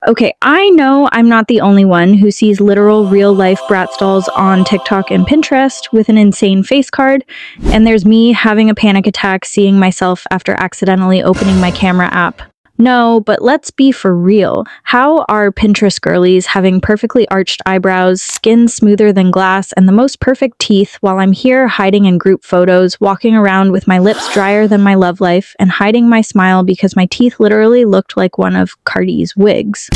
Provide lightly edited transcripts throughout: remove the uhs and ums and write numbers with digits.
Okay, I know I'm not the only one who sees literal real-life Bratz dolls on TikTok and Pinterest with an insane face card, and there's me having a panic attack seeing myself after accidentally opening my camera app. No, but let's be for real. How are Pinterest girlies having perfectly arched eyebrows, skin smoother than glass, and the most perfect teeth while I'm here hiding in group photos, walking around with my lips drier than my love life, and hiding my smile because my teeth literally looked like one of Cardi's wigs?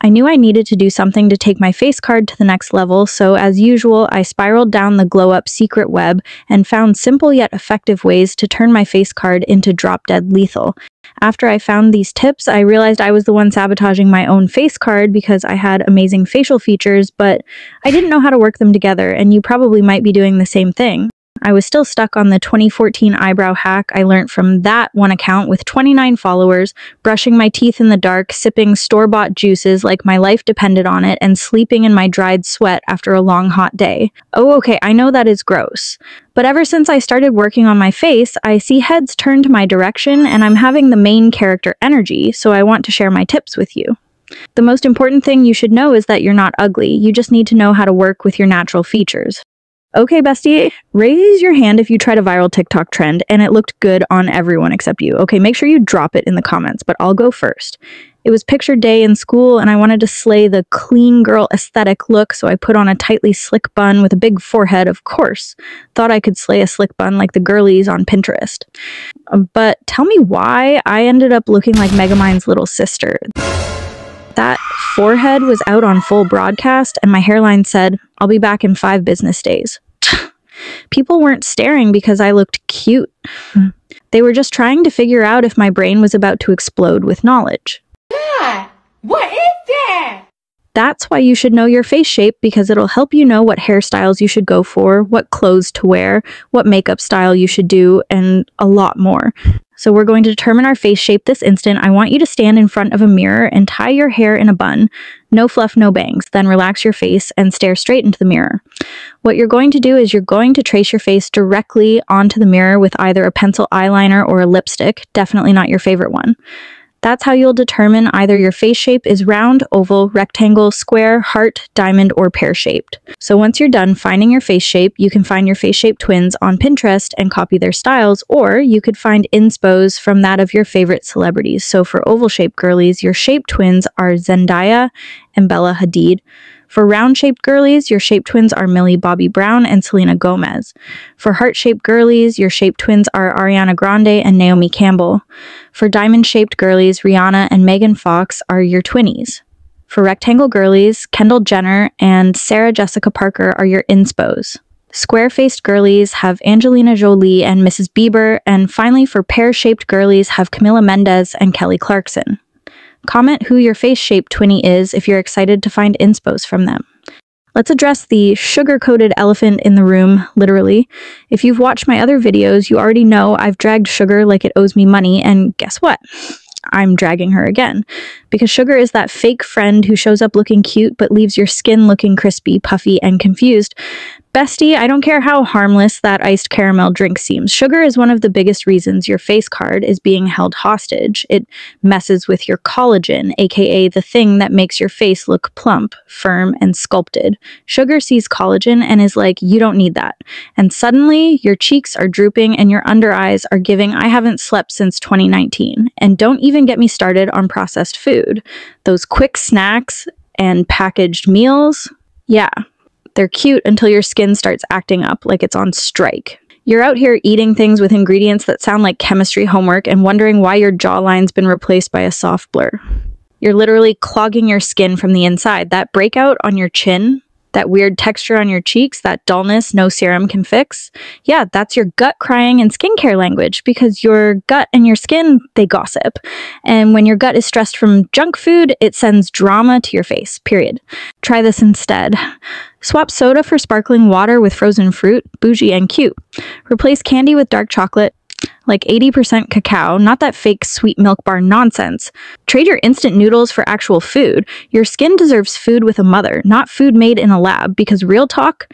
I knew I needed to do something to take my face card to the next level, so as usual, I spiraled down the glow-up secret web and found simple yet effective ways to turn my face card into drop-dead lethal. After I found these tips, I realized I was the one sabotaging my own face card because I had amazing facial features, but I didn't know how to work them together, and you probably might be doing the same thing. I was still stuck on the 2014 eyebrow hack I learned from that one account with 29 followers, brushing my teeth in the dark, sipping store-bought juices like my life depended on it, and sleeping in my dried sweat after a long hot day. Oh, okay, I know that is gross. But ever since I started working on my face, I see heads turn to my direction, and I'm having the main character energy, so I want to share my tips with you. The most important thing you should know is that you're not ugly, you just need to know how to work with your natural features. Okay, bestie, raise your hand if you tried a viral TikTok trend and it looked good on everyone except you. Okay, make sure you drop it in the comments, but I'll go first. It was picture day in school and I wanted to slay the clean girl aesthetic look, so I put on a tightly slick bun with a big forehead, of course. Thought I could slay a slick bun like the girlies on Pinterest. But tell me why I ended up looking like Megamind's little sister. That forehead was out on full broadcast, and my hairline said, "I'll be back in 5 business days." People weren't staring because I looked cute. They were just trying to figure out if my brain was about to explode with knowledge. God, what is that? That's why you should know your face shape, because it'll help you know what hairstyles you should go for, what clothes to wear, what makeup style you should do, and a lot more. So we're going to determine our face shape this instant. I want you to stand in front of a mirror and tie your hair in a bun. No fluff, no bangs. Then relax your face and stare straight into the mirror. What you're going to do is you're going to trace your face directly onto the mirror with either a pencil eyeliner or a lipstick, definitely not your favorite one. That's how you'll determine either your face shape is round, oval, rectangle, square, heart, diamond, or pear-shaped. So once you're done finding your face shape, you can find your face shape twins on Pinterest and copy their styles, or you could find inspos from that of your favorite celebrities. So for oval-shaped girlies, your shape twins are Zendaya and Bella Hadid. For round-shaped girlies, your shape twins are Millie Bobby Brown and Selena Gomez. For heart-shaped girlies, your shape twins are Ariana Grande and Naomi Campbell. For diamond-shaped girlies, Rihanna and Megan Fox are your twinnies. For rectangle girlies, Kendall Jenner and Sarah Jessica Parker are your inspos. Square-faced girlies have Angelina Jolie and Mrs. Bieber, and finally for pear-shaped girlies have Camila Mendes and Kelly Clarkson. Comment who your face-shaped twinnie is if you're excited to find inspos from them. Let's address the sugar-coated elephant in the room, literally. If you've watched my other videos, you already know I've dragged Sugar like it owes me money, and guess what? I'm dragging her again. Because Sugar is that fake friend who shows up looking cute but leaves your skin looking crispy, puffy, and confused. Bestie, I don't care how harmless that iced caramel drink seems. Sugar is one of the biggest reasons your face card is being held hostage. It messes with your collagen, aka the thing that makes your face look plump, firm, and sculpted. Sugar sees collagen and is like, you don't need that. And suddenly, your cheeks are drooping and your under eyes are giving I haven't slept since 2019. And don't even get me started on processed food. Those quick snacks and packaged meals, yeah. They're cute until your skin starts acting up like it's on strike. You're out here eating things with ingredients that sound like chemistry homework and wondering why your jawline's been replaced by a soft blur. You're literally clogging your skin from the inside. That breakout on your chin, that weird texture on your cheeks, that dullness no serum can fix. Yeah, that's your gut crying in skincare language, because your gut and your skin, they gossip. And when your gut is stressed from junk food, it sends drama to your face, period. Try this instead. Swap soda for sparkling water with frozen fruit, bougie and cute. Replace candy with dark chocolate, like 80% cacao, not that fake sweet milk bar nonsense. Trade your instant noodles for actual food. Your skin deserves food with a mother, not food made in a lab, because real talk,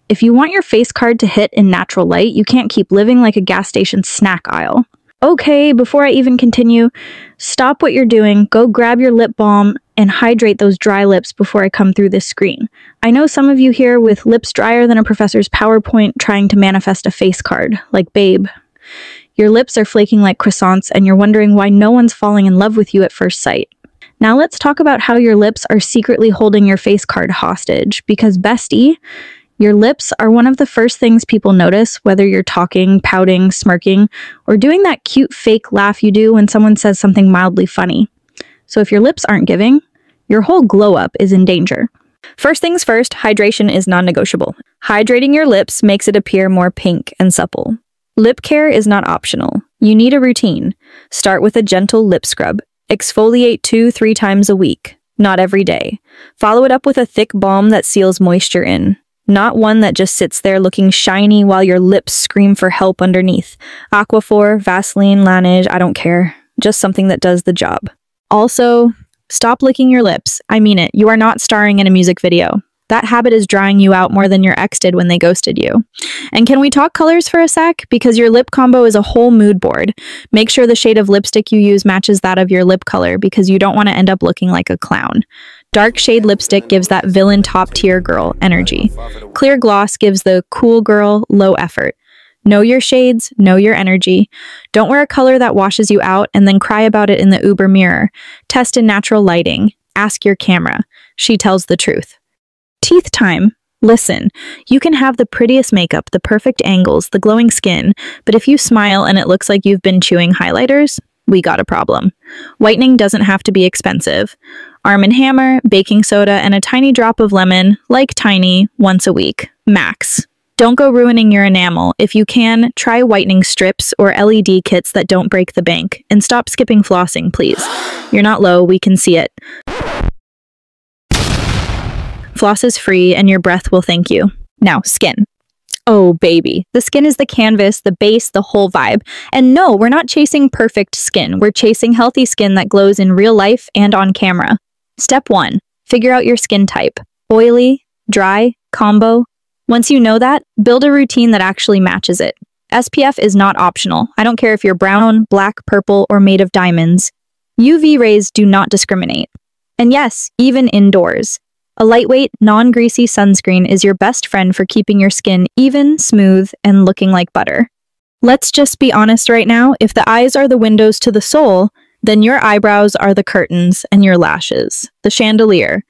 if you want your face card to hit in natural light, you can't keep living like a gas station snack aisle. Okay, before I even continue, stop what you're doing, go grab your lip balm, and hydrate those dry lips before I come through this screen. I know some of you here with lips drier than a professor's PowerPoint trying to manifest a face card, like babe. Your lips are flaking like croissants and you're wondering why no one's falling in love with you at first sight. Now let's talk about how your lips are secretly holding your face card hostage, because bestie, your lips are one of the first things people notice, whether you're talking, pouting, smirking, or doing that cute fake laugh you do when someone says something mildly funny. So if your lips aren't giving, your whole glow up is in danger. First things first, hydration is non-negotiable. Hydrating your lips makes it appear more pink and supple. Lip care is not optional. You need a routine. Start with a gentle lip scrub. Exfoliate 2-3 times a week, not every day. Follow it up with a thick balm that seals moisture in. Not one that just sits there looking shiny while your lips scream for help underneath. Aquaphor, Vaseline, Laneige, I don't care. Just something that does the job. Also, stop licking your lips. I mean it, you are not starring in a music video. That habit is drying you out more than your ex did when they ghosted you. And can we talk colors for a sec? Because your lip combo is a whole mood board. Make sure the shade of lipstick you use matches that of your lip color because you don't want to end up looking like a clown. Dark shade lipstick gives that villain top tier girl energy. Clear gloss gives the cool girl low effort. Know your shades, know your energy. Don't wear a color that washes you out and then cry about it in the Uber mirror. Test in natural lighting. Ask your camera. She tells the truth. Teeth time. Listen, you can have the prettiest makeup, the perfect angles, the glowing skin, but if you smile and it looks like you've been chewing highlighters, we got a problem. Whitening doesn't have to be expensive. Arm & Hammer, baking soda, and a tiny drop of lemon, like tiny, once a week, max. Don't go ruining your enamel. If you can, try whitening strips or LED kits that don't break the bank, and stop skipping flossing, please. You're not low, we can see it. Floss is free and your breath will thank you. Now, skin. Oh, baby. The skin is the canvas, the base, the whole vibe. And no, we're not chasing perfect skin. We're chasing healthy skin that glows in real life and on camera. Step 1. Figure out your skin type. Oily, dry, combo. Once you know that, build a routine that actually matches it. SPF is not optional. I don't care if you're brown, black, purple, or made of diamonds. UV rays do not discriminate. And yes, even indoors. A lightweight, non-greasy sunscreen is your best friend for keeping your skin even, smooth, and looking like butter. Let's just be honest right now, if the eyes are the windows to the soul, then your eyebrows are the curtains and your lashes, the chandelier.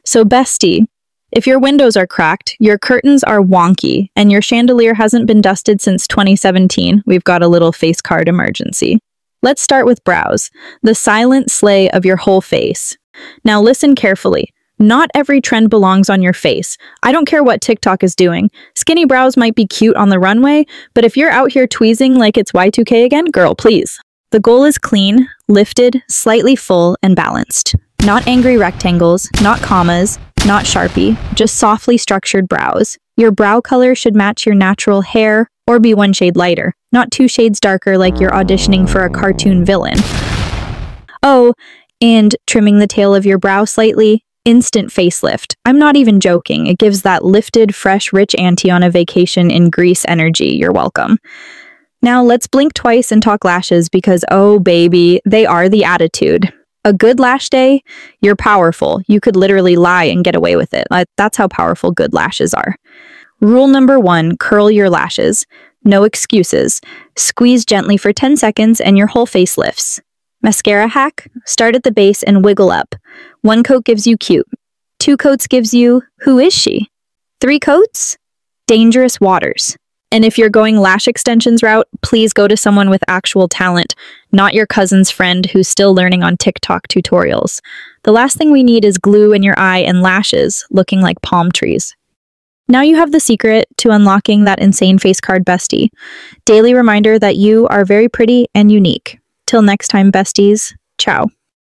So bestie, if your windows are cracked, your curtains are wonky, and your chandelier hasn't been dusted since 2017, we've got a little face card emergency. Let's start with brows, the silent slay of your whole face. Now listen carefully. Not every trend belongs on your face. I don't care what TikTok is doing. Skinny brows might be cute on the runway, but if you're out here tweezing like it's Y2K again, girl, please. The goal is clean, lifted, slightly full, and balanced. Not angry rectangles, not commas, not Sharpie, just softly structured brows. Your brow color should match your natural hair or be one shade lighter, not 2 shades darker like you're auditioning for a cartoon villain. Oh, and trimming the tail of your brow slightly. Instant facelift. I'm not even joking. It gives that lifted, fresh, rich auntie on a vacation in Greece energy. You're welcome. Now let's blink twice and talk lashes because, oh baby, they are the attitude. A good lash day, you're powerful. You could literally lie and get away with it. That's how powerful good lashes are. Rule number 1, curl your lashes. No excuses. Squeeze gently for 10 seconds and your whole face lifts. Mascara hack, start at the base and wiggle up. 1 coat gives you cute. 2 coats gives you, who is she? 3 coats? Dangerous waters. And if you're going lash extensions route, please go to someone with actual talent, not your cousin's friend who's still learning on TikTok tutorials. The last thing we need is glue in your eye and lashes looking like palm trees. Now you have the secret to unlocking that insane face card bestie. Daily reminder that you are very pretty and unique. Till next time, besties. Ciao.